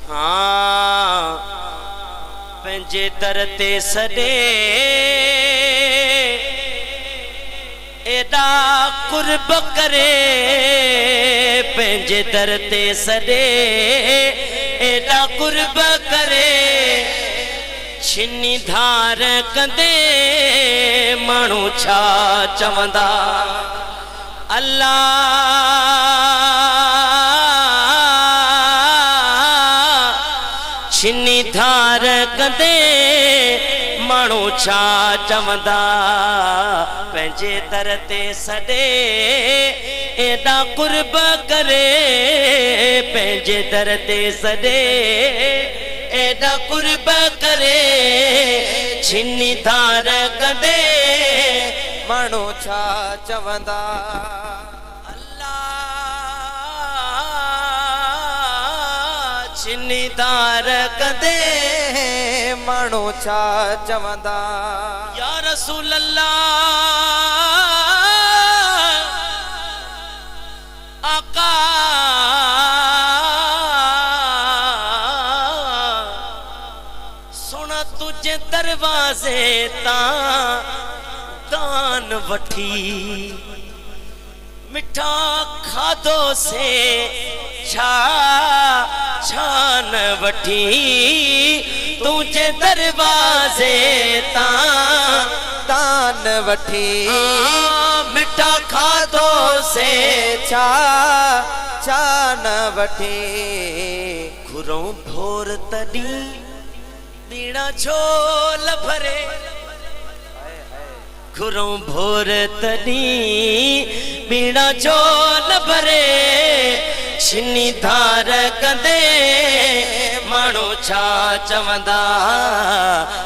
हाँ पंजे दर ते सदे एदा कुर्ब करे पंजे दर ते सदे एदा कुर्ब करे छिनी धार कंदे मानू छा चवंदा अल्लाह छिनी धार कंदे मानू छा चवंदा पंहिंजे दर ते सॾे एॾा कुर्ब करे पंहिंजे दर ते सॾे एॾा कुर्ब करे छिनी धार कंदे मानू छा चवंदा छिनी धार कंदे मानू छा चवंदा या रसूल अल्लाह आका सोना तुझे दरवाजे ता दान वठी मिठा खादो से छा छान वठी तुझे दरवाजे ता दान वठी मिठा खादो से छा छान वठी घुरों भोर तडी बीड़ा झोल भरे घुरों भोर तडी बीड़ा झोल भरे छिनी धार कंदे मानू छा चवंदा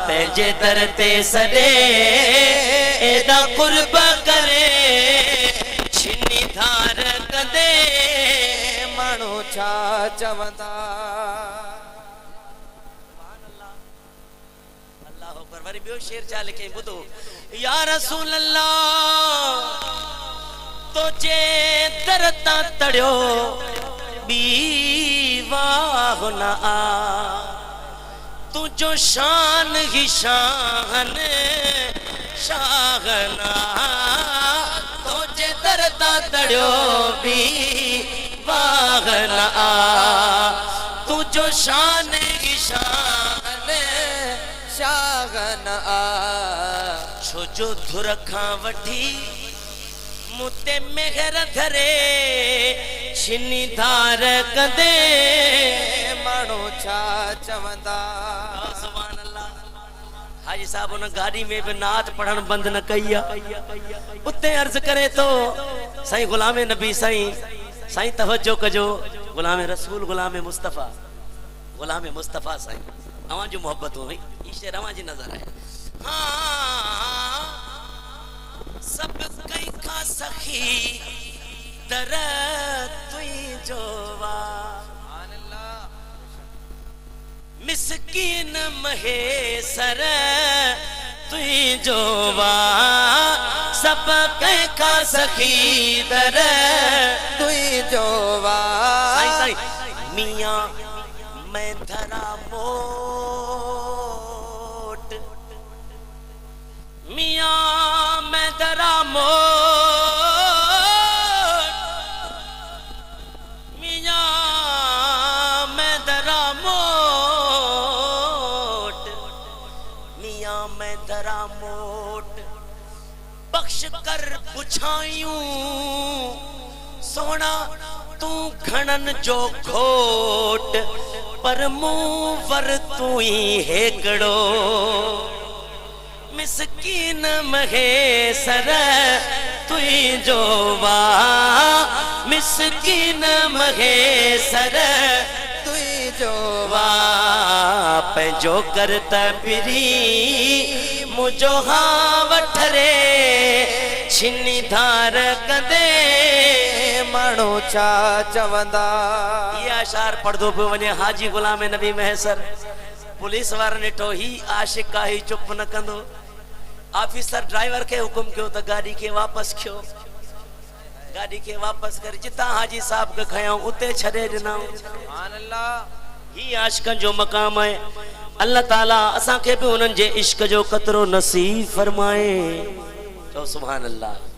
पंहिंजे दर ते सॾे एॾा कुर्ब करे छिनी धार कंदे मानू छा चवंदा अल्लाह अकबर वरी ॿियो शेर छा लिखे ॿुधो या रसूल अल्लाह तुझे दर तां तड़ियो बीवाह न आ तुझो शान ही शान शाहना तुझे दर तां तड़ियो बीवाह न आ तुझो शान ही शान शाहना छो जो धुर खां वठी मुते मेहर धरे छिनी धार कंदे मानू छा चवंदा सुभान अल्लाह हाजी साहब उन गाड़ी में भी नात पढ़न बंद न कई उते अर्ज करे तो साईं गुलाम नबी साईं तवज्जो कजो गुलाम रसूल गुलाम मुस्तफा साईं अवां जो मोहब्बत हुई ये शेर अवां जी नजर है हाँ सब कई का सखी दर तुई जोवा मिस्कीन महेसर तुई जोवा सब कई का सखी दर तुई जोवा मियां मैं धरा मोट मियां मैं धरा मोट मियां मैं धरा मोट मियां मैं धरा मोट बख्श कर पुछायूं सोना तू घणन जो खोट पर मुंह वर तू ही हेकड़ो मिस्कीन महेसर तुई जोवा मिस्कीन महेसर तुई जोवा पंहिंजो करत पिरी मुझो हाँ वठरे छिनी धार कंदे मानू छा चवंदा ये अशार पढ़दो पियो वञे हाजी गुलाम नबी महसर पुलिस वारनि ॾिठो ही आशिक आहे चुप न कंदो ऑफिसर ड्राइवर के हुकुम कियो त गाड़ी के वापस कियो गाड़ी के वापस कर जिता हाजी साहब के खयाऊं उते छड़े ॾिनाऊं सुभान अल्लाह ही आशिकन जो मकाम है। अल्लाह ताला असां खे भी उन्हनि जे इश्क जो कतरो नसीब फरमाए। तो सुभान अल्लाह।